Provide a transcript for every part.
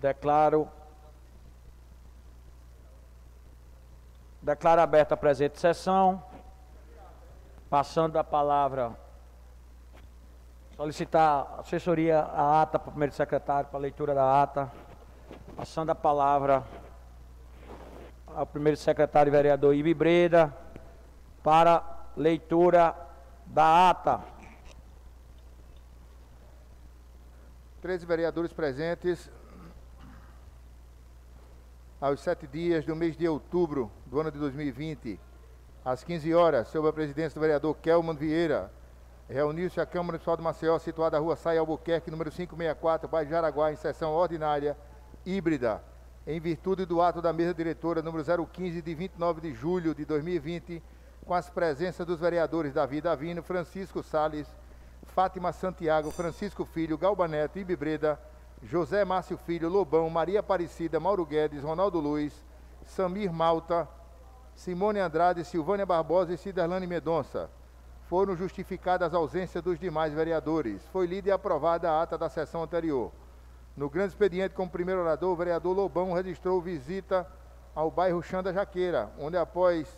Declaro aberta a presente sessão. Passando a palavra, solicitar assessoria à ata para o primeiro secretário, para a leitura da ata. Passando a palavra ao primeiro secretário vereador Ibe Breda, para leitura da ata. 13 vereadores presentes. Aos 7 dias do mês de outubro do ano de 2020, às 15 horas, sob a presidência do vereador Kelman Vieira, reuniu-se a Câmara Municipal de Maceió, situada na rua Saia Albuquerque, número 564, bairro Jaraguá, em sessão ordinária híbrida, em virtude do ato da mesa diretora número 015, de 29 de julho de 2020, com as presenças dos vereadores Davi Davino, Francisco Salles, Fátima Santiago, Francisco Filho, Galba Neto, Ibe Breda, José Márcio Filho, Lobão, Maria Aparecida, Mauro Guedes, Ronaldo Luiz, Samir Malta, Simone Andrade, Silvânia Barbosa e Ciderlane Medonça. Foram justificadas as ausências dos demais vereadores. Foi lida e aprovada a ata da sessão anterior. No grande expediente, como primeiro orador, o vereador Lobão registrou visita ao bairro Xanda Jaqueira, onde, após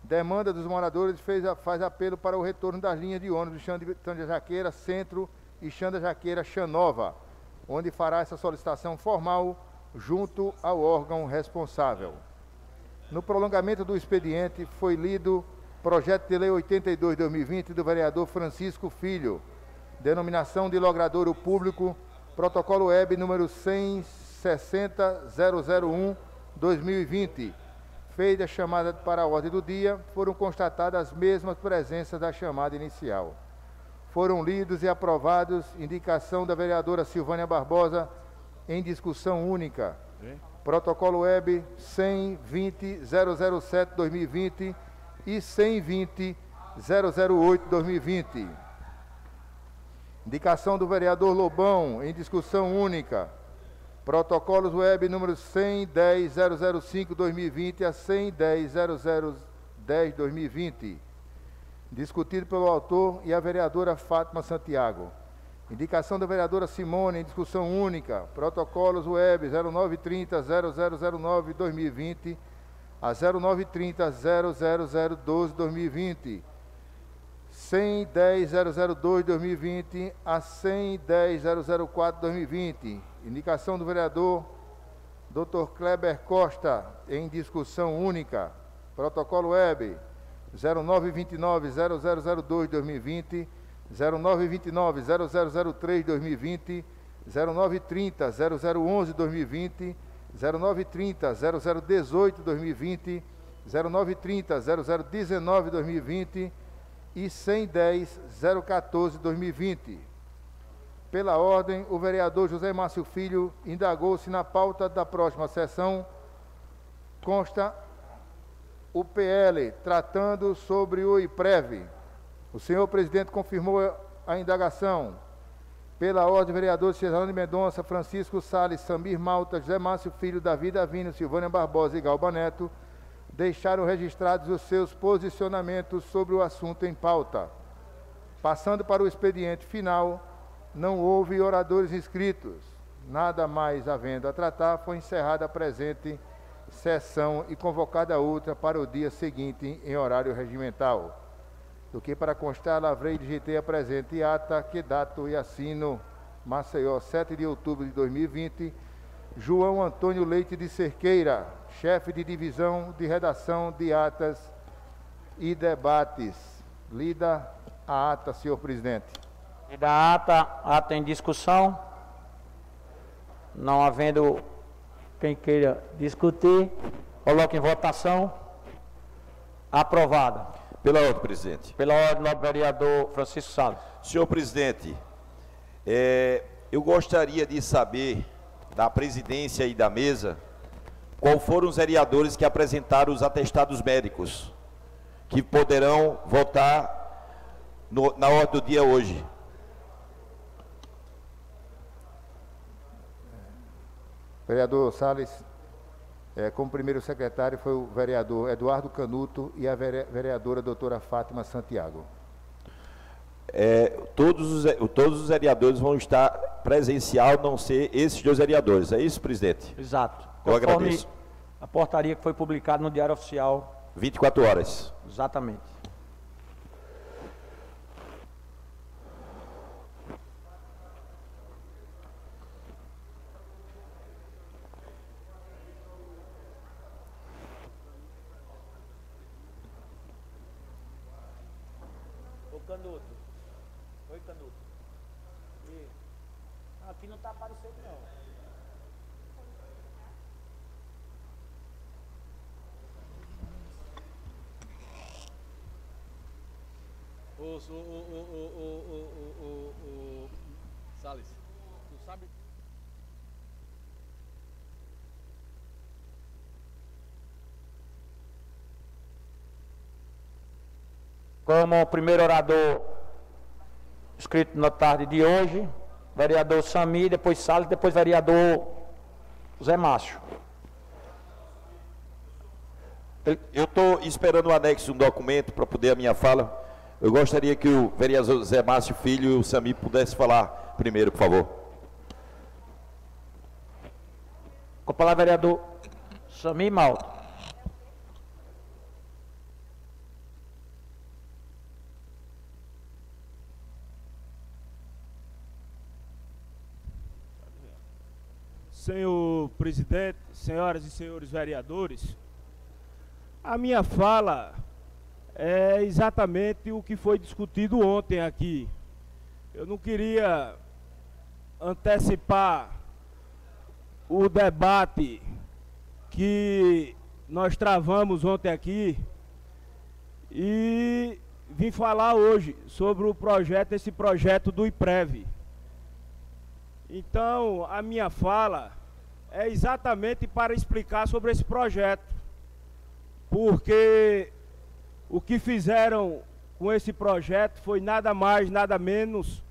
demanda dos moradores, faz apelo para o retorno das linhas de ônibus de Xanda Jaqueira Centro e Xanda Jaqueira Xanova, onde fará essa solicitação formal junto ao órgão responsável. No prolongamento do expediente, foi lido projeto de lei 82/2020 do vereador Francisco Filho, denominação de logradouro público, protocolo web número 160.001/2020. Feita a chamada para a ordem do dia, foram constatadas as mesmas presenças da chamada inicial. Foram lidos e aprovados indicação da vereadora Silvânia Barbosa em discussão única. Protocolo web 100.20.007/2020 e 100.20.008/2020. Indicação do vereador Lobão em discussão única. Protocolos web número 100.10.005/2020 a 100.10.0010/2020. Discutido pelo autor e a vereadora Fátima Santiago. Indicação da vereadora Simone em discussão única. Protocolos web 0930.0009/2020 a 0930.00012/2020. 100.10.002/2020 a 100.10.004/2020. Indicação do vereador Dr. Kleber Costa em discussão única. Protocolo web 0929.0002/2020, 0929.0003/2020, 0930.0011/2020, 0930.0018/2020, 0930.0019/2020 e 110.014/2020. Pela ordem, o vereador José Márcio Filho indagou se na pauta da próxima sessão consta o PL tratando sobre o IPREV. O senhor presidente confirmou a indagação. Pela ordem, vereadores Ciderlane Medonça, Francisco Salles, Samir Malta, José Márcio Filho, Davi Davino, Silvânia Barbosa e Galba Neto deixaram registrados os seus posicionamentos sobre o assunto em pauta. Passando para o expediente final, não houve oradores inscritos. Nada mais havendo a tratar, foi encerrada a presente sessão e convocada outra para o dia seguinte em horário regimental. Do que para constar, lavrei e digitei a presente ata, que dato e assino Maceió, 7 de outubro de 2020, João Antônio Leite de Cerqueira, chefe de divisão de redação de atas e debates. Lida a ata, senhor presidente. Lida a ata em discussão. Não havendo quem queira discutir, coloque em votação. Aprovada. Pela ordem, presidente. Pela ordem, nobre vereador Francisco Salles. Senhor presidente, eu gostaria de saber da presidência e da mesa qual foram os vereadores que apresentaram os atestados médicos que poderão votar na ordem do dia hoje. Vereador Salles, como primeiro secretário foi o vereador Eduardo Canuto e a vereadora doutora Fátima Santiago. Todos os vereadores vão estar presencial não ser esses 2 vereadores. É isso, presidente? Exato. Eu agradeço. A portaria que foi publicada no Diário Oficial. 24 horas. Exatamente. Ô Canuto. Oi, Canuto. Aqui não está aparecendo, não. Salles, tu sabe? Como primeiro orador inscrito na tarde de hoje, vereador Sami, depois Salles, depois vereador Zé Márcio. Eu estou esperando o anexo de um documento para poder a minha fala. Eu gostaria que o vereador Zé Márcio Filho e o Sami pudessem falar primeiro, por favor. Com a palavra, vereador Sami Malta. Senhor presidente, senhoras e senhores vereadores, a minha fala é exatamente o que foi discutido ontem aqui. Eu não queria antecipar o debate que nós travamos ontem aqui e vim falar hoje sobre o projeto, esse projeto do IPREV. Então, a minha fala é exatamente para explicar sobre esse projeto, porque o que fizeram com esse projeto foi nada mais, nada menos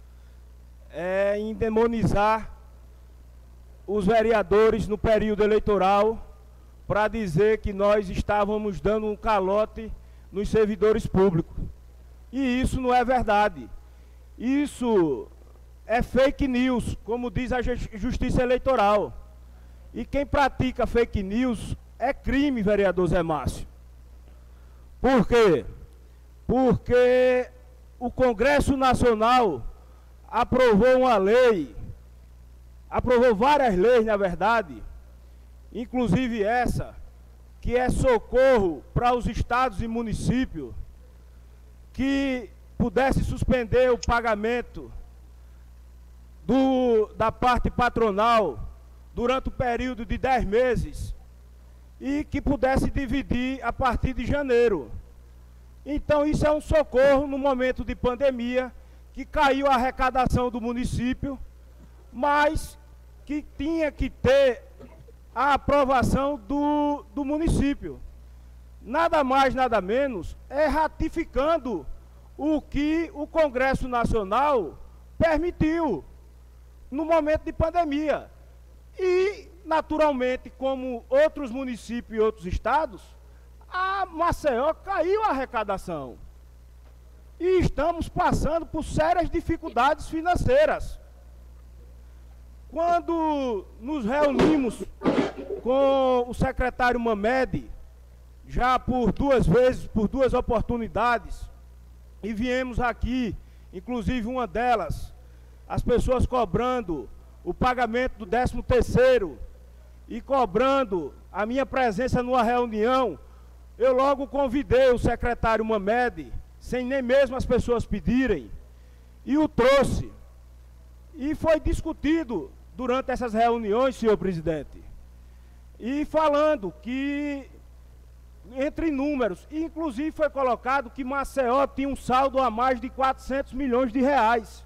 em demonizar os vereadores no período eleitoral para dizer que nós estávamos dando um calote nos servidores públicos. E isso não é verdade. Isso é fake news, como diz a Justiça Eleitoral. E quem pratica fake news é crime, vereador Zé Márcio. Por quê? Porque o Congresso Nacional aprovou uma lei, aprovou várias leis, na verdade, inclusive essa, que é socorro para os estados e municípios, que pudesse suspender o pagamento da parte patronal durante o período de 10 meses e que pudesse dividir a partir de janeiro. Então isso é um socorro no momento de pandemia, que caiu a arrecadação do município, mas que tinha que ter a aprovação do município. Nada mais, nada menos, é ratificando o que o Congresso Nacional permitiu no momento de pandemia. E, naturalmente, como outros municípios e outros estados, a Maceió caiu a arrecadação. E estamos passando por sérias dificuldades financeiras. Quando nos reunimos com o secretário Mamed, já por 2 vezes, por 2 oportunidades, e viemos aqui, inclusive uma delas, as pessoas cobrando o pagamento do 13º e cobrando a minha presença numa reunião, eu logo convidei o secretário Mamed, sem nem mesmo as pessoas pedirem, e o trouxe. E foi discutido durante essas reuniões, senhor presidente, e falando que, entre números, inclusive foi colocado que Maceió tinha um saldo a mais de 400 milhões de reais.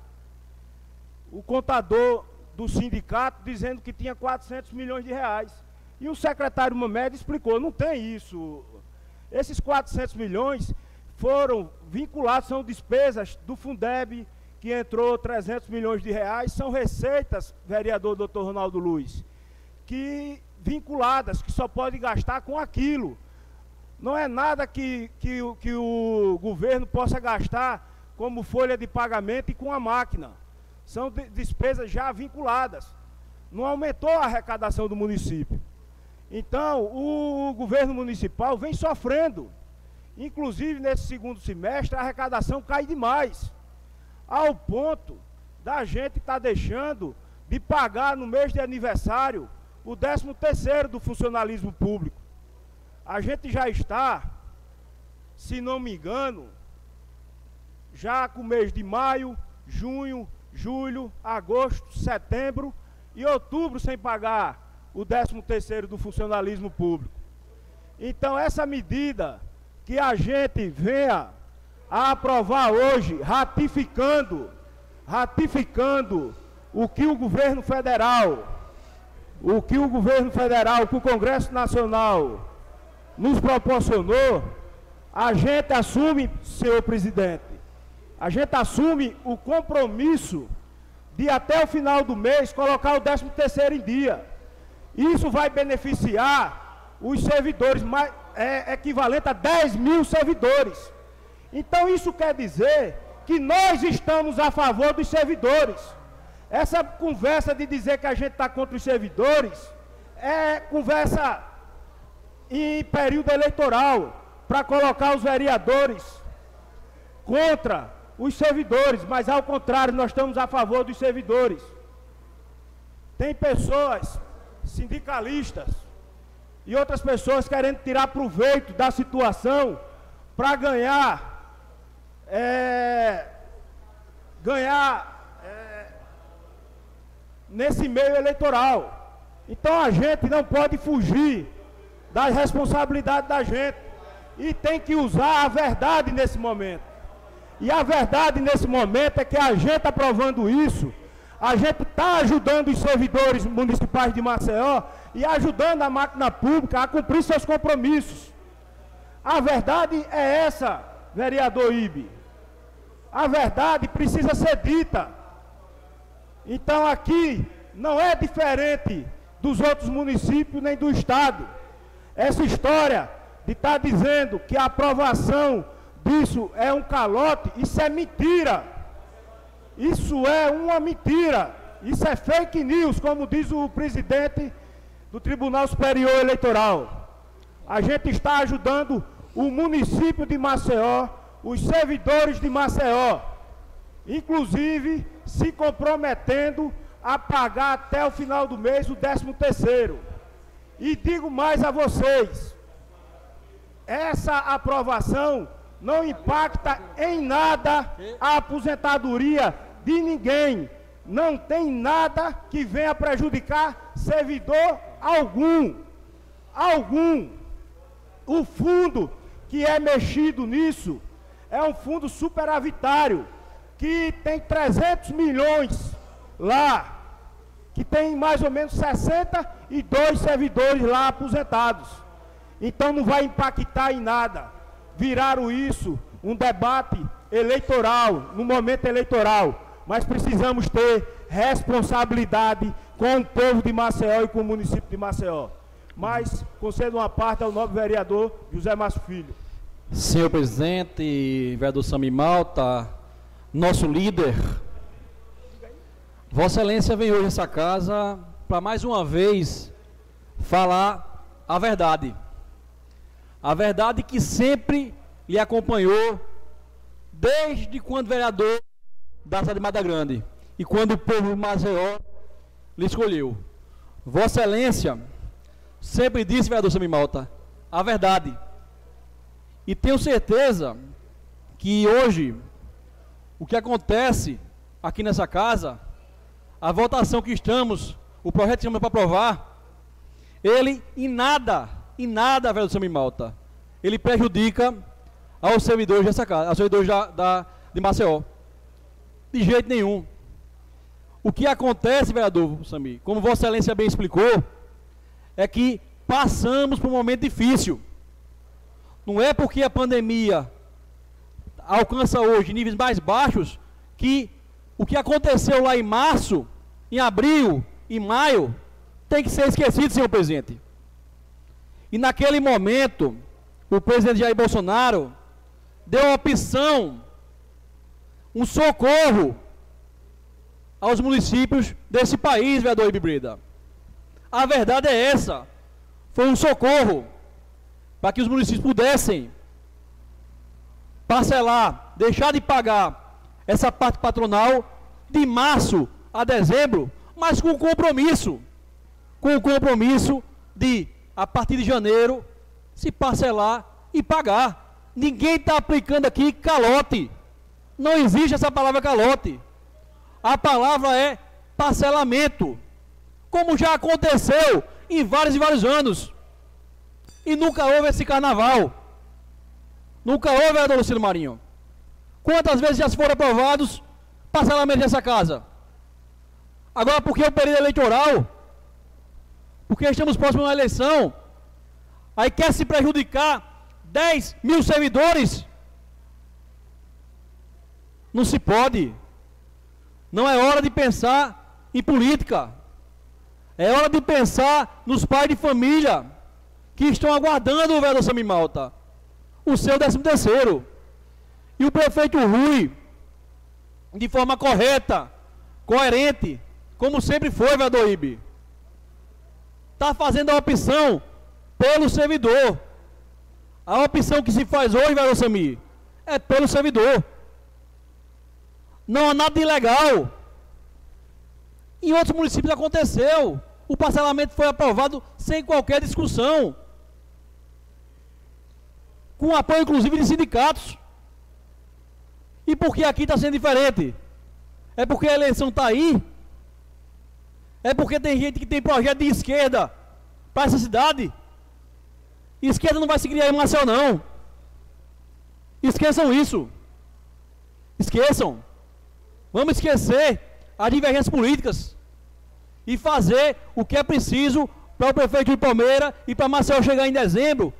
O contador do sindicato dizendo que tinha 400 milhões de reais. E o secretário Mamed explicou, não tem isso. Esses 400 milhões foram vinculados, são despesas do Fundeb, que entrou 300 milhões de reais, são receitas, vereador Dr. Ronaldo Luiz, que vinculadas, que só pode gastar com aquilo. Não é nada que o governo possa gastar como folha de pagamento e com a máquina. são despesas já vinculadas. Não aumentou a arrecadação do município. Então, o governo municipal vem sofrendo. Inclusive, nesse segundo semestre, a arrecadação cai demais, ao ponto da gente estar deixando de pagar no mês de aniversário o 13º do funcionalismo público. A gente já está, se não me engano, já com o mês de maio, junho, julho, agosto, setembro e outubro sem pagar o 13º do funcionalismo público. Então, essa medida que a gente venha a aprovar hoje, ratificando o que o governo federal, que o Congresso Nacional nos proporcionou, a gente assume, senhor presidente, a gente assume o compromisso de até o final do mês colocar o 13º em dia. Isso vai beneficiar os servidores, equivalente a 10 mil servidores. Então isso quer dizer que nós estamos a favor dos servidores. Essa conversa de dizer que a gente está contra os servidores é conversa em período eleitoral, para colocar os vereadores contra os servidores, mas ao contrário, nós estamos a favor dos servidores. Tem pessoas, sindicalistas e outras pessoas querendo tirar proveito da situação para ganhar nesse meio eleitoral. Então a gente não pode fugir da responsabilidade da gente e tem que usar a verdade nesse momento. E a verdade nesse momento é que a gente aprovando isso, a gente está ajudando os servidores municipais de Maceió e ajudando a máquina pública a cumprir seus compromissos. A verdade é essa, vereador Ibe. A verdade precisa ser dita. Então aqui não é diferente dos outros municípios nem do estado. Essa história de estar dizendo que a aprovação disso é um calote, isso é mentira. Isso é uma mentira. Isso é fake news, como diz o presidente do Tribunal Superior Eleitoral. A gente está ajudando o município de Maceió, os servidores de Maceió, inclusive se comprometendo a pagar até o final do mês o 13º. E digo mais a vocês, essa aprovação não impacta em nada a aposentadoria de ninguém. Não tem nada que venha prejudicar servidor algum. O fundo que é mexido nisso é um fundo superavitário, que tem 300 milhões lá, que tem mais ou menos 62 servidores lá aposentados. Então não vai impactar em nada. Viraram isso um debate eleitoral, no momento eleitoral, mas precisamos ter responsabilidade com o povo de Maceió e com o município de Maceió. Mas concedo uma parte ao nobre vereador José Márcio Filho. Senhor presidente, vereador Sami Malta, nosso líder, Vossa Excelência veio hoje a essa casa para mais uma vez falar a verdade. A verdade que sempre lhe acompanhou desde quando vereador da cidade de Mata Grande e quando o povo de Maceió lhe escolheu. Vossa Excelência sempre disse, vereador Sami Malta, a verdade. E tenho certeza que hoje o que acontece aqui nessa casa, a votação que estamos, o projeto que estamos para aprovar, ele em nada, vereador Sami Malta, ele prejudica aos servidores dessa casa, aos servidores de Maceió. De jeito nenhum. O que acontece, vereador Sami, como Vossa Excelência bem explicou, é que passamos por um momento difícil. Não é porque a pandemia alcança hoje níveis mais baixos que o que aconteceu lá em março, em abril, em maio, tem que ser esquecido, senhor presidente. E naquele momento, o presidente Jair Bolsonaro deu uma opção, um socorro aos municípios desse país, vereador Ibibrida. A verdade é essa. Foi um socorro para que os municípios pudessem parcelar, deixar de pagar essa parte patronal de março a dezembro, mas com o compromisso de, a partir de janeiro, se parcelar e pagar. Ninguém está aplicando aqui calote. Não existe essa palavra calote. A palavra é parcelamento, como já aconteceu em vários e vários anos. E nunca houve esse carnaval. Nunca houve, vereador Lucino Marinho. Quantas vezes já foram aprovados parcelamentos dessa casa? Agora, porque o período eleitoral, porque estamos próximos a uma eleição, aí quer se prejudicar 10 mil servidores? Não se pode. Não é hora de pensar em política. É hora de pensar nos pais de família que estão aguardando, o vereador Samir Malta, o seu 13º. E o prefeito Rui, de forma correta, coerente, como sempre foi, vereador Ibe, está fazendo a opção pelo servidor. A opção que se faz hoje, vereador Samir, é pelo servidor. Não há nada de ilegal. Em outros municípios aconteceu. O parcelamento foi aprovado sem qualquer discussão, com apoio inclusive de sindicatos. E por que aqui está sendo diferente? É porque a eleição está aí? É porque tem gente que tem projeto de esquerda para essa cidade? Esquerda não vai se criar em Maceió, não. Esqueçam isso. Esqueçam. Vamos esquecer as divergências políticas e fazer o que é preciso para o prefeito de Palmeira e para Maceió chegar em dezembro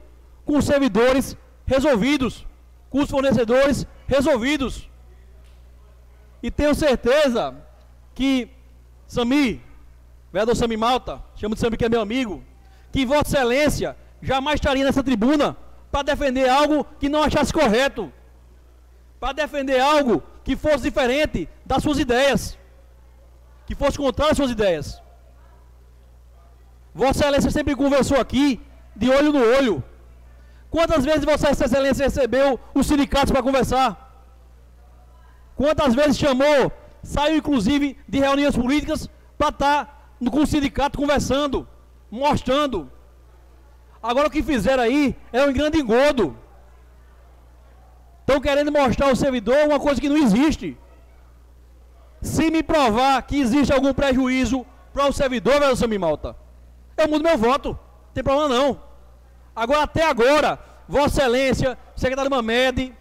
com os servidores resolvidos, com os fornecedores resolvidos. E tenho certeza que Samir, vereador Samir Malta, chamo de Samir que é meu amigo, que Vossa Excelência jamais estaria nessa tribuna para defender algo que não achasse correto, para defender algo que fosse diferente das suas ideias, que fosse contrário às suas ideias. Vossa Excelência sempre conversou aqui, de olho no olho. Quantas vezes Vossa Excelência recebeu os sindicatos para conversar? Quantas vezes chamou, saiu inclusive de reuniões políticas para estar com o sindicato conversando, mostrando. Agora o que fizeram aí é um grande engodo. Estão querendo mostrar ao servidor uma coisa que não existe. Se me provar que existe algum prejuízo para o servidor, vereador Samir Malta, eu mudo meu voto, não tem problema não. Agora, até agora, Vossa Excelência, secretário Mamed,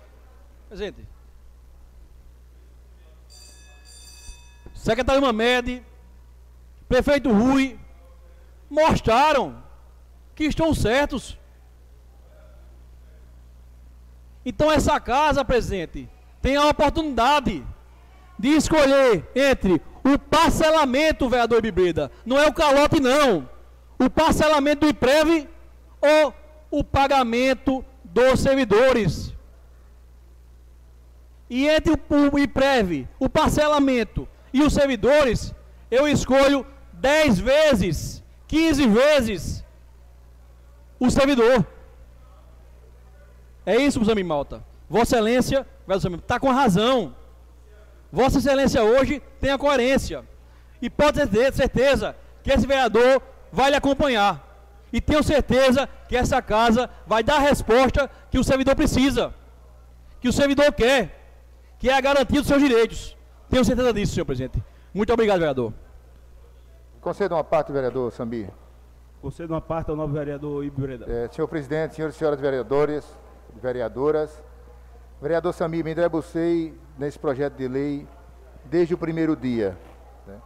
presidente, secretário Mamed, prefeito Rui, mostraram que estão certos. Então essa casa, presidente, tem a oportunidade de escolher entre o parcelamento, vereador Ibibrida, não é o calote não, o parcelamento do IPREV ou o pagamento dos servidores. E entre o IPREV, o parcelamento e os servidores, eu escolho 10 vezes, 15 vezes o servidor. É isso, Samir Malta. Vossa Excelência, está com razão. Vossa Excelência hoje tem a coerência. E pode ter certeza que esse vereador vai lhe acompanhar. E tenho certeza que essa casa vai dar a resposta que o servidor precisa, que o servidor quer, que é a garantia dos seus direitos. Tenho certeza disso, senhor presidente. Muito obrigado, vereador. Conceda uma parte, vereador Samir. Conceda uma parte ao novo vereador Ibibrida. Senhor presidente, senhores e senhoras vereadores, vereadoras, vereador Samir, me debrucei nesse projeto de lei desde o primeiro dia, né?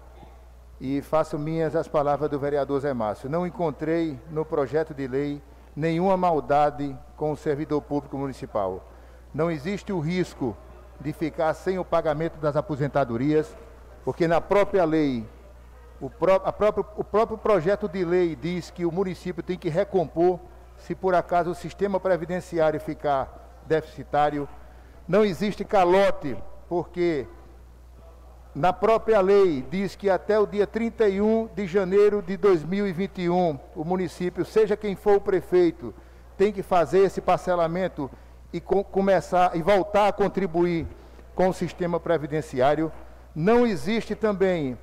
E faço minhas as palavras do vereador Zé Márcio. Não encontrei no projeto de lei nenhuma maldade com o servidor público municipal. Não existe o risco de ficar sem o pagamento das aposentadorias, porque na própria lei, o próprio projeto de lei diz que o município tem que recompor se por acaso o sistema previdenciário ficar deficitário. Não existe calote, porque Na própria lei, diz que até o dia 31 de janeiro de 2021, o município, seja quem for o prefeito, tem que fazer esse parcelamento e começar e voltar a contribuir com o sistema previdenciário. Não existe também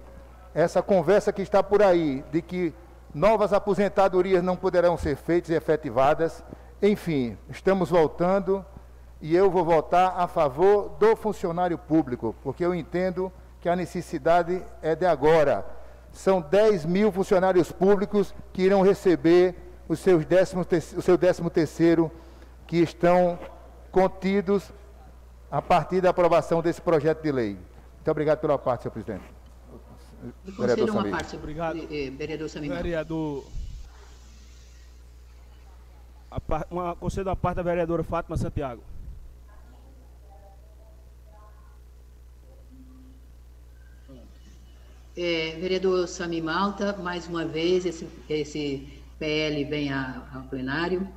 essa conversa que está por aí, de que novas aposentadorias não poderão ser feitas e efetivadas. Enfim, estamos voltando e eu vou votar a favor do funcionário público, porque eu entendo que a necessidade é de agora. São 10 mil funcionários públicos que irão receber o seu 13º, que estão contidos a partir da aprovação desse projeto de lei. Muito obrigado pela parte, senhor presidente. Concedo uma parte, obrigado. Vereador Samir. Vereador, concedo a parte da vereadora Fátima Santiago. Vereador Samir Malta, mais uma vez esse PL vem ao plenário,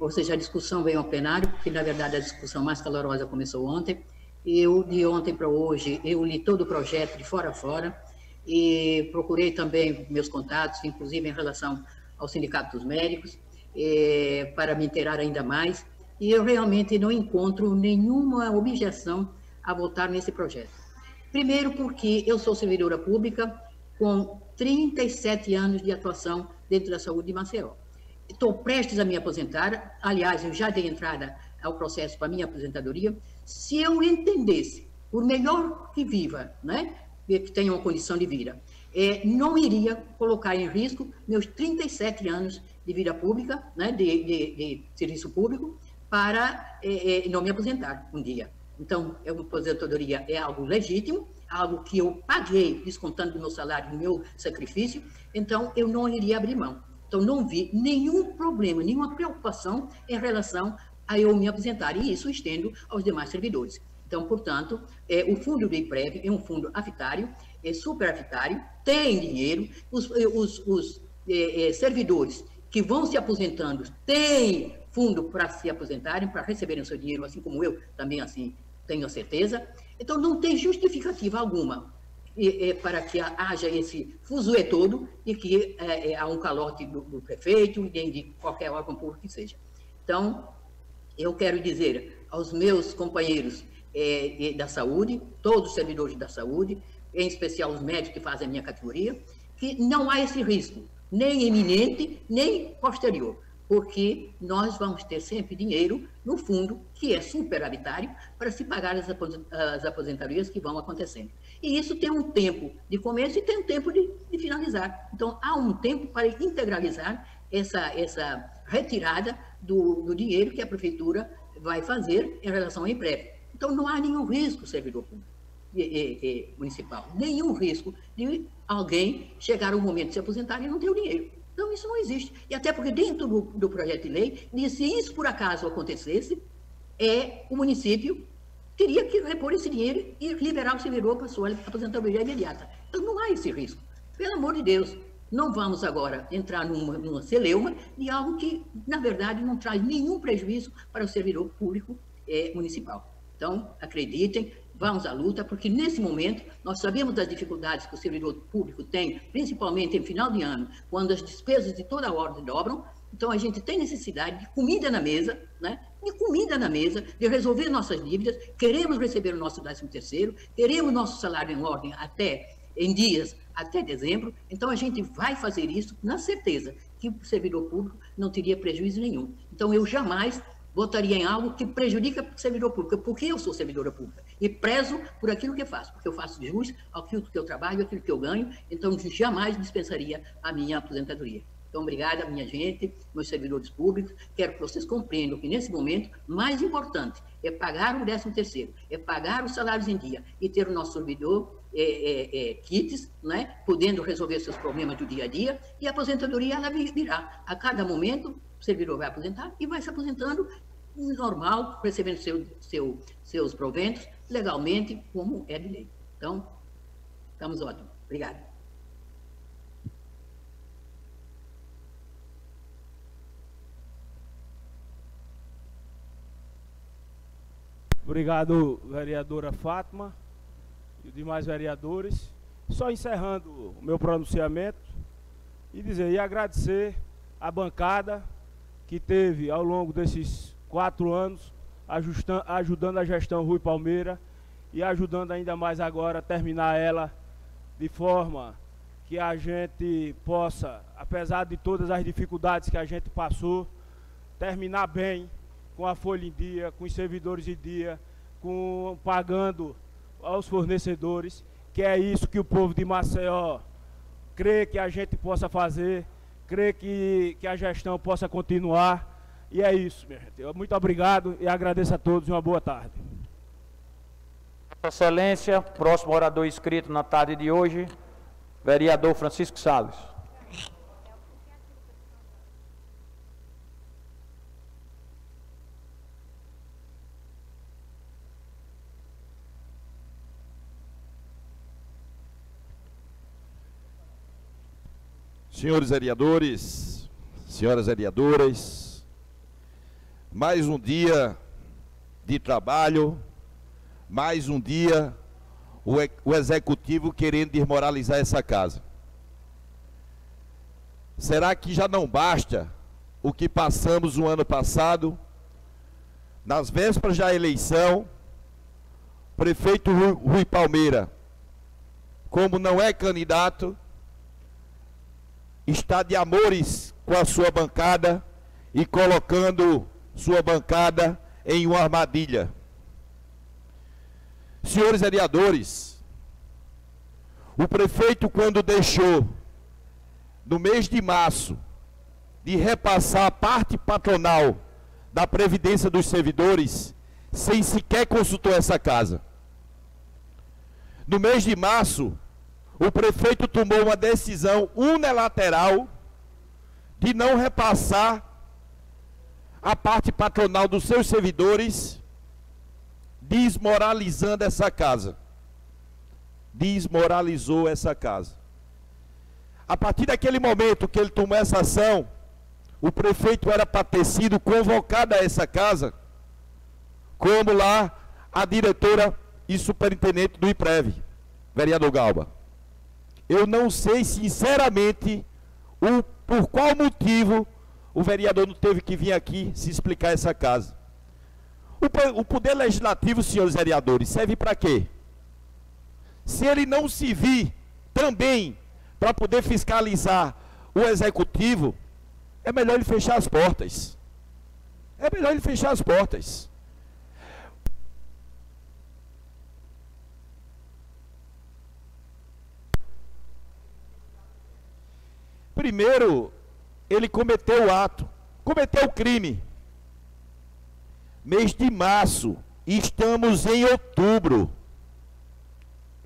ou seja, a discussão veio ao plenário, porque na verdade a discussão mais calorosa começou ontem. De ontem para hoje, eu li todo o projeto de fora a fora e procurei também meus contatos, inclusive em relação ao Sindicato dos Médicos, para me inteirar ainda mais, e eu realmente não encontro nenhuma objeção a votar nesse projeto. Primeiro porque eu sou servidora pública com 37 anos de atuação dentro da saúde de Maceió. Estou prestes a me aposentar, aliás, eu já dei entrada ao processo para a minha aposentadoria. Se eu entendesse, por melhor que viva, né, que tenha uma condição de vida, não iria colocar em risco meus 37 anos de vida pública, né, de serviço público, para não me aposentar um dia. Então, a aposentadoria é algo legítimo, algo que eu paguei, descontando do meu salário, do meu sacrifício, então eu não iria abrir mão. Então, não vi nenhum problema, nenhuma preocupação em relação a eu me aposentar, e isso estendo aos demais servidores. Então, portanto, o fundo do IPREV é um fundo afitário, é superafitário, tem dinheiro, os servidores que vão se aposentando têm fundo para se aposentarem, para receberem o seu dinheiro, assim como eu também assim tenho certeza. Então, não tem justificativa alguma para que haja esse fuzuê todo e que há um calote do prefeito e de qualquer órgão público que seja. Então, eu quero dizer aos meus companheiros da saúde, todos os servidores da saúde, em especial os médicos que fazem a minha categoria, que não há esse risco, nem iminente, nem posterior, porque nós vamos ter sempre dinheiro no fundo, que é superavitário, para se pagar as aposentadorias que vão acontecendo. E isso tem um tempo de começo e tem um tempo de finalizar. Então, há um tempo para integralizar essa retirada do dinheiro que a prefeitura vai fazer em relação ao IPREV. Então, não há nenhum risco, servidor público municipal, nenhum risco de alguém chegar ao momento de se aposentar e não ter o dinheiro. Então, isso não existe. E até porque dentro do projeto de lei, se isso por acaso acontecesse, o município teria que repor esse dinheiro e liberar o servidor para a sua aposentadoria imediata. Então, não há esse risco. Pelo amor de Deus, não vamos agora entrar numa celeuma de algo que, na verdade, não traz nenhum prejuízo para o servidor público municipal. Então, acreditem, vamos à luta, porque nesse momento nós sabemos das dificuldades que o servidor público tem, principalmente em final de ano, quando as despesas de toda a ordem dobram. Então, a gente tem necessidade de comida na mesa, né? De comida na mesa, de resolver nossas dívidas, queremos receber o nosso 13º, queremos nosso salário em ordem em dias até dezembro. Então, a gente vai fazer isso na certeza que o servidor público não teria prejuízo nenhum. Então, eu jamais votaria em algo que prejudica o servidor público, porque eu sou servidora pública e prezo por aquilo que faço, porque eu faço jus àquilo que eu trabalho, àquilo que eu ganho, então jamais dispensaria a minha aposentadoria. Então, obrigada, minha gente, meus servidores públicos, quero que vocês compreendam que, nesse momento, mais importante é pagar o 13º, é pagar os salários em dia e ter o nosso servidor kits, né, podendo resolver seus problemas do dia a dia, e a aposentadoria, ela virá. A cada momento, o servidor vai aposentar e vai se aposentando normal, recebendo seus proventos legalmente, como é de lei. Então, estamos ótimos. Obrigado. Obrigado, vereadora Fátima. e os demais vereadores. Só encerrando o meu pronunciamento e dizer e agradecer a bancada que teve ao longo desses 4 anos ajudando a gestão Rui Palmeira e ajudando ainda mais agora a terminar ela de forma que a gente possa, apesar de todas as dificuldades que a gente passou, terminar bem, com a folha em dia, com os servidores em dia, pagando aos fornecedores, que é isso que o povo de Maceió crê que a gente possa fazer, crê que a gestão possa continuar, e é isso, minha gente. Muito obrigado e agradeço a todos e uma boa tarde. Excelência, próximo orador inscrito na tarde de hoje, vereador Francisco Salles. Senhores vereadores, senhoras vereadoras, mais um dia de trabalho, mais um dia o executivo querendo desmoralizar essa casa. Será que já não basta o que passamos no ano passado, nas vésperas da eleição, prefeito Rui Palmeira, como não é candidato, está de amores com a sua bancada e colocando sua bancada em uma armadilha. Senhores vereadores, o prefeito, quando deixou, no mês de março, de repassar a parte patronal da Previdência dos servidores, sem sequer consultar essa casa. No mês de março, o prefeito tomou uma decisão unilateral de não repassar a parte patronal dos seus servidores, desmoralizando essa casa. Desmoralizou essa casa. A partir daquele momento que ele tomou essa ação, o prefeito era para ter sido convocado a essa casa, como lá a diretora e superintendente do IPREV, vereador Galba. Eu não sei, sinceramente, por qual motivo o vereador não teve que vir aqui se explicar essa casa. O poder legislativo, senhores vereadores, serve para quê? Se ele não se vir também para poder fiscalizar o executivo, é melhor ele fechar as portas. É melhor ele fechar as portas. Primeiro, ele cometeu o ato, cometeu o crime. Mês de março, estamos em outubro.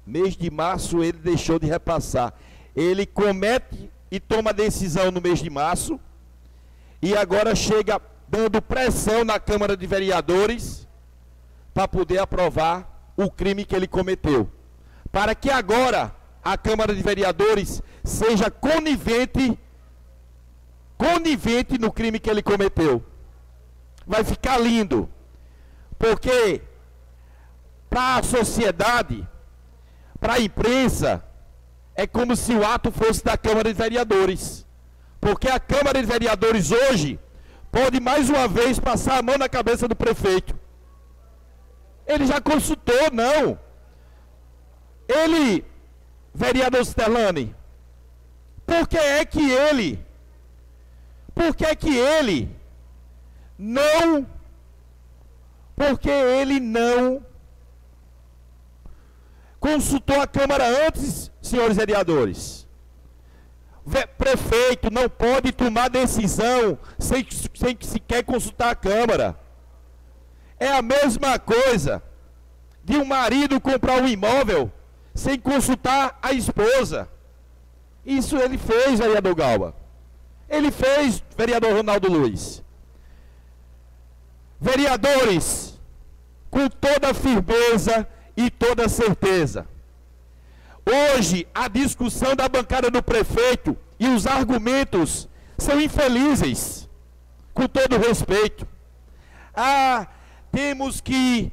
Mês de março ele deixou de repassar. Ele comete e toma decisão no mês de março, e agora chega dando pressão na Câmara de Vereadores para poder aprovar o crime que ele cometeu. Para que agora a Câmara de Vereadores seja conivente no crime que ele cometeu. Vai ficar lindo, porque para a sociedade, para a imprensa, é como se o ato fosse da Câmara de Vereadores, porque a Câmara de Vereadores hoje pode mais uma vez passar a mão na cabeça do prefeito. Ele já consultou, não. Ele, vereador Sterlani, por que é que ele não consultou a Câmara antes, senhores vereadores? Prefeito não pode tomar decisão sem sequer consultar a Câmara. É a mesma coisa de um marido comprar um imóvel sem consultar a esposa. Isso ele fez, vereador Galba. Ele fez, vereador Ronaldo Luiz. Vereadores, com toda firmeza e toda certeza, hoje a discussão da bancada do prefeito e os argumentos são infelizes, com todo respeito. Temos que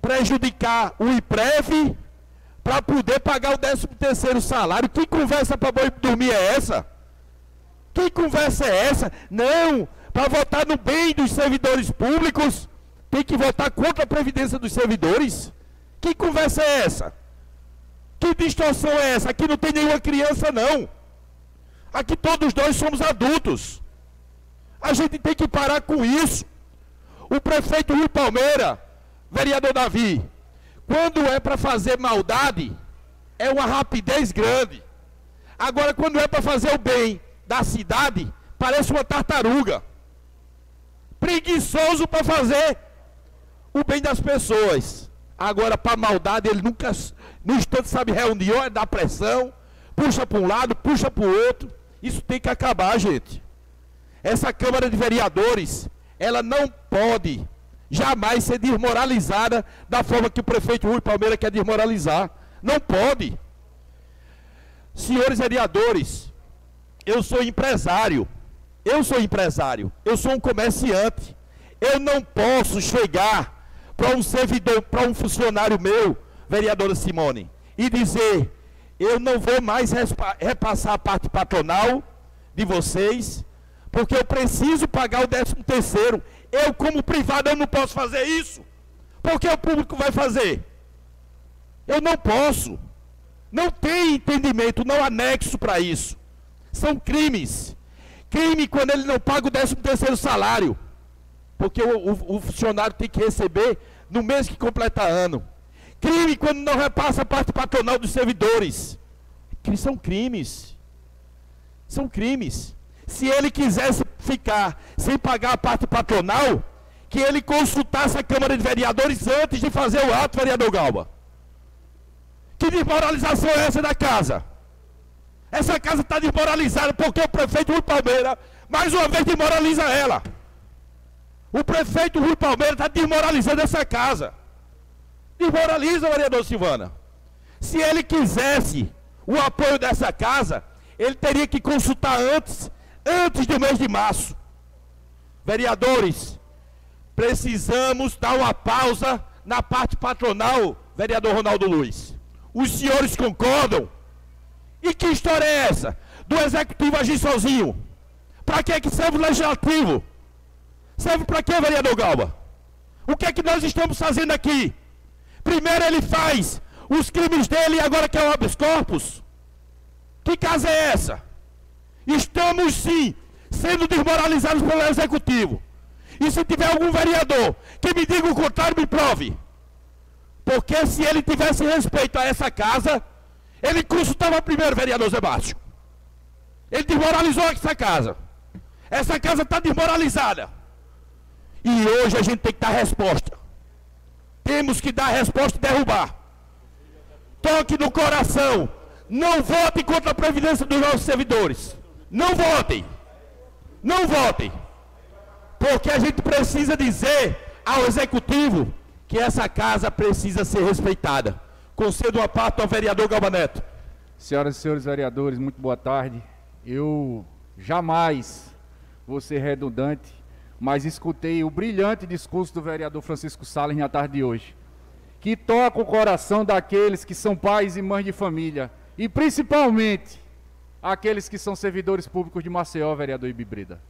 prejudicar o IPREV para poder pagar o 13º salário. Que conversa para boi dormir é essa? Que conversa é essa? Não, para votar no bem dos servidores públicos, tem que votar contra a previdência dos servidores. Que conversa é essa? Que distorção é essa? Aqui não tem nenhuma criança, não. Aqui todos nós somos adultos. A gente tem que parar com isso. O prefeito Rui Palmeira, vereador Davi, quando é para fazer maldade, é uma rapidez grande. Agora, quando é para fazer o bem da cidade, parece uma tartaruga. Preguiçoso para fazer o bem das pessoas. Agora, para maldade, ele nunca, no instante, sabe reunir, olha, dá pressão, puxa para um lado, puxa para o outro. Isso tem que acabar, gente. Essa Câmara de Vereadores, ela não pode jamais ser desmoralizada da forma que o prefeito Rui Palmeira quer desmoralizar. Não pode. Senhores vereadores, eu sou empresário. Eu sou um comerciante. Eu não posso chegar para um servidor, para um funcionário meu, vereadora Simone, e dizer: eu não vou mais repassar a parte patronal de vocês, porque eu preciso pagar o 13º. Eu, como privado, eu não posso fazer isso. Porque o público vai fazer? Eu não posso. Não tem entendimento, não há nexo para isso. São crimes. Crime quando ele não paga o 13º salário. Porque o funcionário tem que receber no mês que completa ano. Crime quando não repassa a parte patronal dos servidores. São crimes. São crimes. Se ele quisesse ficar sem pagar a parte patronal, que ele consultasse a Câmara de Vereadores antes de fazer o ato, vereador Galba. Que desmoralização é essa da casa? Essa casa está desmoralizada porque o prefeito Rui Palmeira, mais uma vez, desmoraliza ela. O prefeito Rui Palmeira está desmoralizando essa casa. Desmoraliza, vereador Silvana. Se ele quisesse o apoio dessa casa, ele teria que consultar antes do mês de março. Vereadores, precisamos dar uma pausa na parte patronal, vereador Ronaldo Luiz. Os senhores concordam? E que história é essa? Do executivo agir sozinho? Para que serve o legislativo? Serve para quê, vereador Galba? O que é que nós estamos fazendo aqui? Primeiro ele faz os crimes dele e agora quer o habeas corpus? Que casa é essa? Estamos sim sendo desmoralizados pelo executivo. E se tiver algum vereador que me diga o contrário, me prove. Porque se ele tivesse respeito a essa casa, ele consultava primeiro, vereador Zé Márcio. Ele desmoralizou essa casa. Essa casa está desmoralizada. E hoje a gente tem que dar resposta. Temos que dar resposta e derrubar. Toque no coração. Não votem contra a previdência dos nossos servidores. Não votem. Não votem. Porque a gente precisa dizer ao executivo que essa casa precisa ser respeitada. Concedo uma parte ao vereador Galba Neto. Senhoras e senhores vereadores, muito boa tarde. Eu jamais vou ser redundante, mas escutei o brilhante discurso do vereador Francisco Salles na tarde de hoje, que toca o coração daqueles que são pais e mães de família, e principalmente aqueles que são servidores públicos de Maceió, vereador Ibibrida.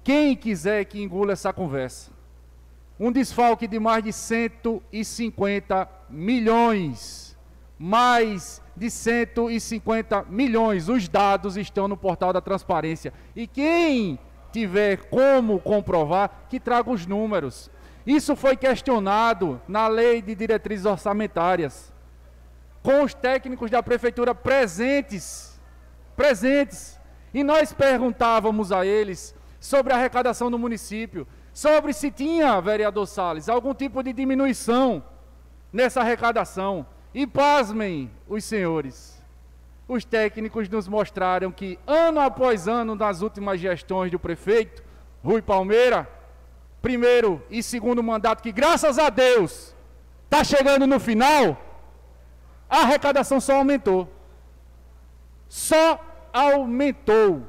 Quem quiser que engula essa conversa, um desfalque de mais de 150 milhões, mais de 150 milhões, os dados estão no portal da transparência, e quem tiver como comprovar, que traga os números. Isso foi questionado na lei de diretrizes orçamentárias, com os técnicos da prefeitura presentes, e nós perguntávamos a eles sobre a arrecadação do município, sobre se tinha, vereador Salles, algum tipo de diminuição nessa arrecadação. E pasmem os senhores, os técnicos nos mostraram que ano após ano, nas últimas gestões do prefeito Rui Palmeira, primeiro e segundo mandato, que graças a Deus está chegando no final, a arrecadação só aumentou. Só aumentou.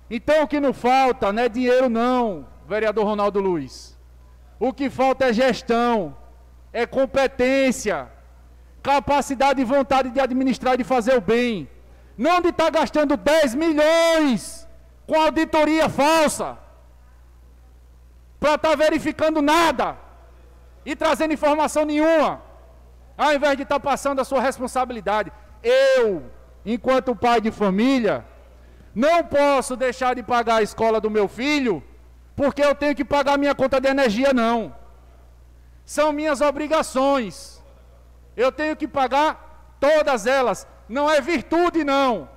Então o que não falta não é dinheiro não, vereador Ronaldo Luiz. O que falta é gestão. é competência, capacidade e vontade de administrar e de fazer o bem. Não de estar gastando 10 milhões com auditoria falsa, para estar verificando nada e trazendo informação nenhuma, ao invés de estar passando a sua responsabilidade. Eu, enquanto pai de família, não posso deixar de pagar a escola do meu filho, porque eu tenho que pagar minha conta de energia, não. São minhas obrigações. Eu tenho que pagar todas elas. Não é virtude, não.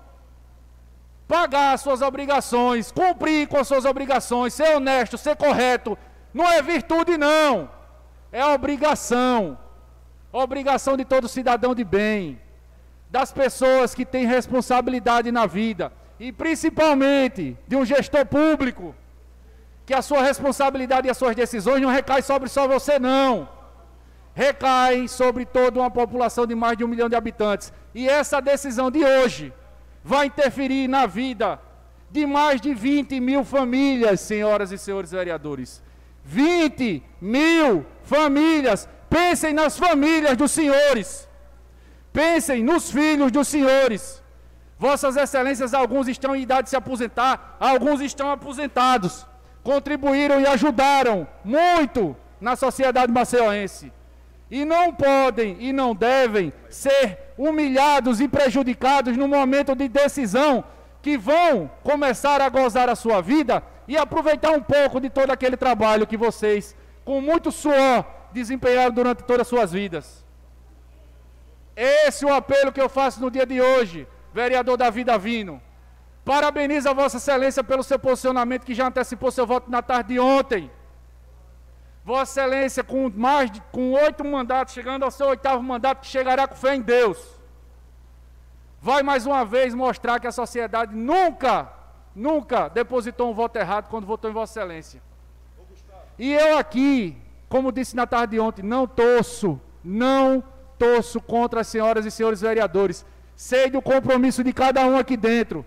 Pagar as suas obrigações, cumprir com as suas obrigações, ser honesto, ser correto, não é virtude, não. É obrigação. Obrigação de todo cidadão de bem, das pessoas que têm responsabilidade na vida, e principalmente de um gestor público, que a sua responsabilidade e as suas decisões não recaem sobre só você, não. Recai sobre toda uma população de mais de 1 milhão de habitantes. E essa decisão de hoje vai interferir na vida de mais de 20 mil famílias, senhoras e senhores vereadores. 20 mil famílias. Pensem nas famílias dos senhores. Pensem nos filhos dos senhores. Vossas excelências, alguns estão em idade de se aposentar, alguns estão aposentados. Contribuíram e ajudaram muito na sociedade maceioense. E não podem e não devem ser humilhados e prejudicados no momento de decisão, que vão começar a gozar a sua vida e aproveitar um pouco de todo aquele trabalho que vocês, com muito suor, desempenharam durante todas as suas vidas. Esse é o apelo que eu faço no dia de hoje, vereador Davi Davino. Parabenizo a Vossa Excelência pelo seu posicionamento, que já antecipou seu voto na tarde de ontem. Vossa Excelência, com 8 mandatos, chegando ao seu 8º mandato, que chegará com fé em Deus, vai mais uma vez mostrar que a sociedade nunca depositou um voto errado quando votou em Vossa Excelência. E eu aqui, como disse na tarde de ontem, não torço contra as senhoras e senhores vereadores. Sei do compromisso de cada um aqui dentro.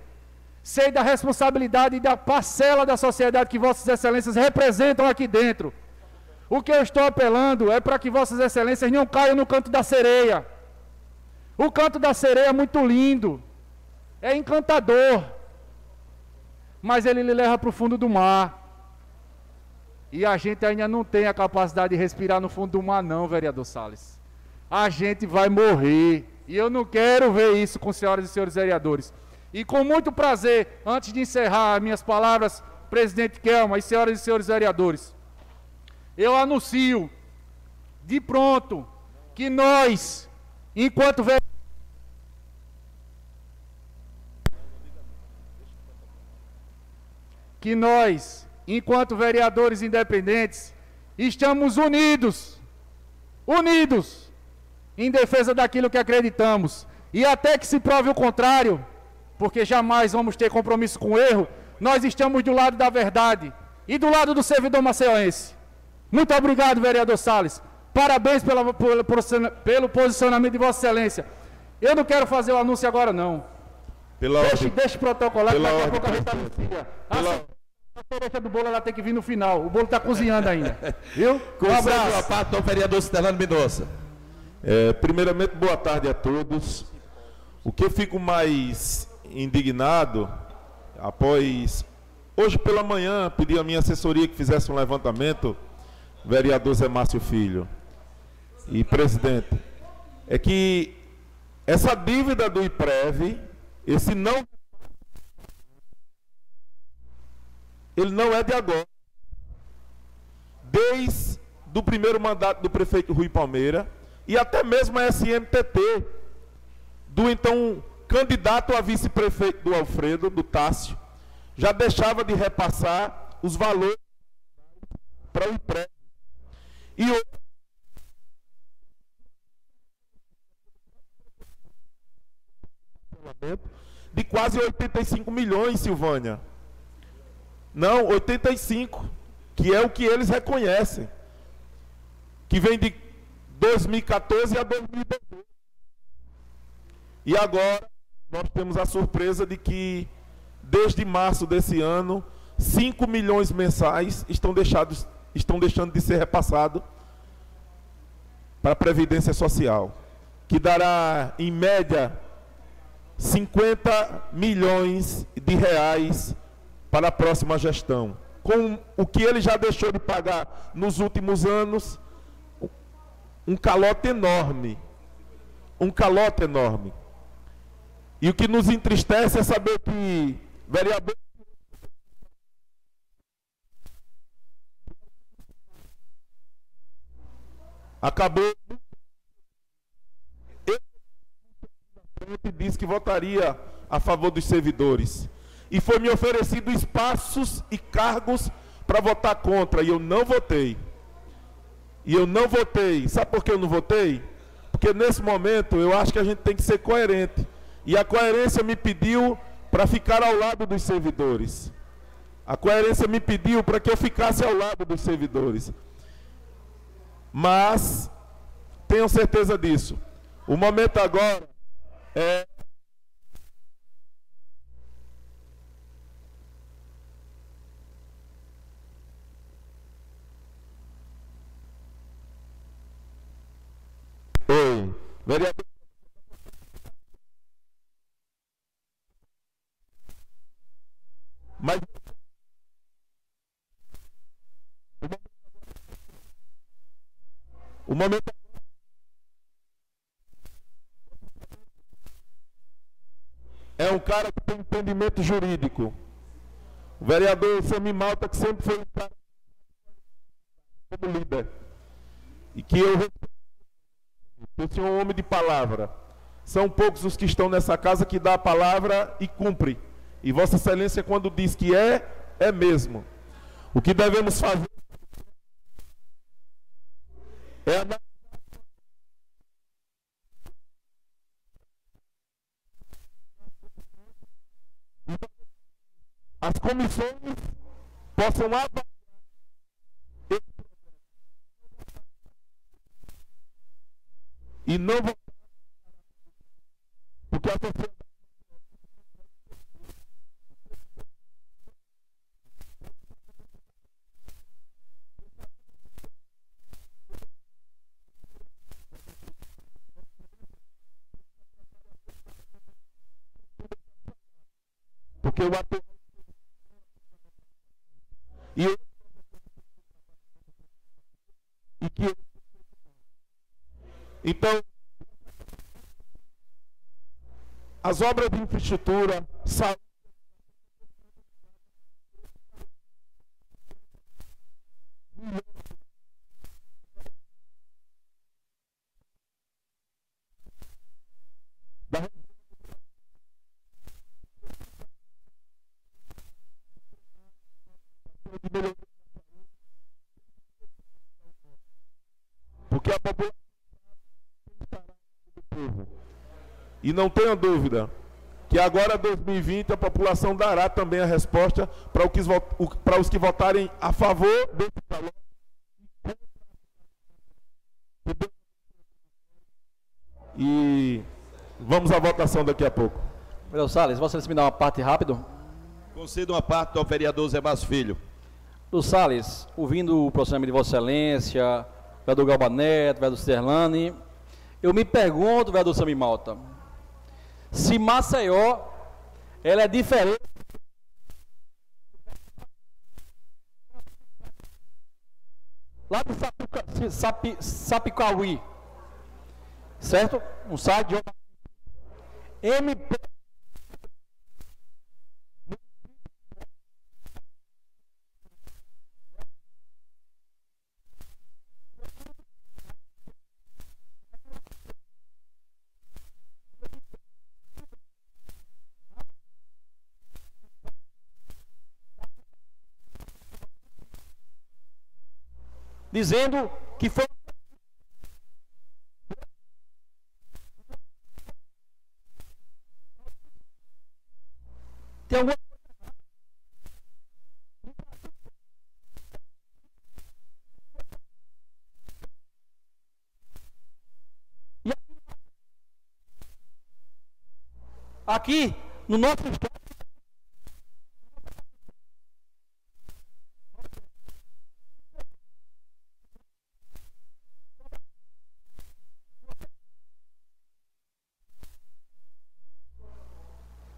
Sei da responsabilidade e da parcela da sociedade que Vossas Excelências representam aqui dentro. O que eu estou apelando é para que Vossas Excelências não caiam no canto da sereia. O canto da sereia é muito lindo, é encantador, mas ele lhe leva para o fundo do mar. E a gente ainda não tem a capacidade de respirar no fundo do mar, não, vereador Salles. A gente vai morrer, e eu não quero ver isso com senhoras e senhores vereadores. E com muito prazer, antes de encerrar minhas palavras, presidente Kelma e senhoras e senhores vereadores, eu anuncio de pronto que nós, enquanto vereadores independentes, estamos unidos em defesa daquilo que acreditamos. E até que se prove o contrário, porque jamais vamos ter compromisso com o erro, nós estamos do lado da verdade e do lado do servidor maceioense. Muito obrigado, vereador Salles. Parabéns pelo posicionamento de Vossa Excelência. Eu não quero fazer o anúncio agora, não. Deixa protocolar, que daqui a pouco a gente anuncia. A cereja do bolo ela tem que vir no final. O bolo está cozinhando ainda. Viu? Um abraço. A parte do vereador Cidelano Mendonça. Primeiramente, boa tarde a todos. O que eu fico mais indignado, após hoje pela manhã pedi à minha assessoria que fizesse um levantamento, vereador Zé Márcio Filho e presidente, é que essa dívida do IPREV, ele não é de agora. Desde o primeiro mandato do prefeito Rui Palmeira e até mesmo a SMTT, do então candidato a vice-prefeito do Alfredo, do Tássio, já deixava de repassar os valores para o IPREV. E hoje, de quase 85 milhões, Silvânia. Não, 85, que é o que eles reconhecem, que vem de 2014 a 2018. E agora nós temos a surpresa de que, desde março desse ano, 5 milhões mensais estão deixando de ser repassados para a Previdência Social, que dará, em média, 50 milhões de reais para a próxima gestão. Com o que ele já deixou de pagar nos últimos anos, um calote enorme. Um calote enorme. E o que nos entristece é saber que vereador acabou e disse que votaria a favor dos servidores. E foi me oferecido espaços e cargos para votar contra, e eu não votei. E eu não votei. Sabe por que eu não votei? Porque nesse momento eu acho que a gente tem que ser coerente. E a coerência me pediu para ficar ao lado dos servidores. A coerência me pediu para que eu ficasse ao lado dos servidores. Mas tenham certeza disso. O momento agora é oi, vereador. Mas o momento é um cara que tem entendimento jurídico. O vereador Sami Malta, que sempre foi um cara como líder. E que eu sou um homem de palavra. São poucos os que estão nessa casa que dá a palavra e cumpre. E Vossa Excelência, quando diz que é mesmo. O que devemos fazer é as comissões possam avaliar e não votar, porque a sociedade porque o atual e que então as obras de infraestrutura, saúde, porque a população do povo. E não tenha dúvida que agora 2020 a população dará também a resposta para os que votarem a favor desse valor. E vamos à votação daqui a pouco. Vereador Salles, você me dá uma parte rápido? Concedo uma parte ao vereador Zé Márcio Filho. Vereador Salles, ouvindo o pronunciamento de Vossa Excelência, vereador Galba Neto, vereador Sterlani, eu me pergunto, vereador Sami Malta, se Maceió, ela é diferente lá de Sapicauí, certo? Um site de MP dizendo que foi tem alguma aqui no nosso estado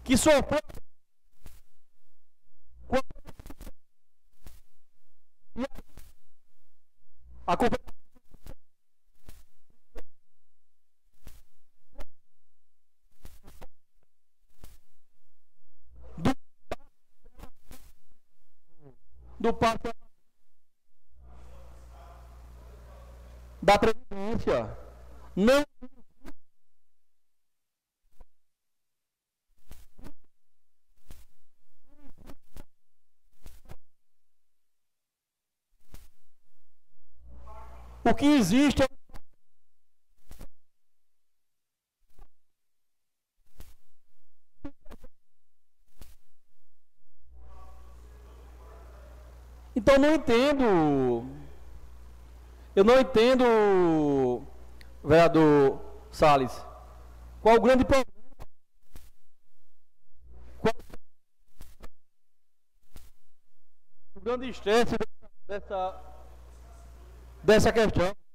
que sofreu a culpa do pacto da Previdência. Não o que existe é então eu não entendo, vereador Salles, qual o grande problema, qual o grande estresse dessa questão.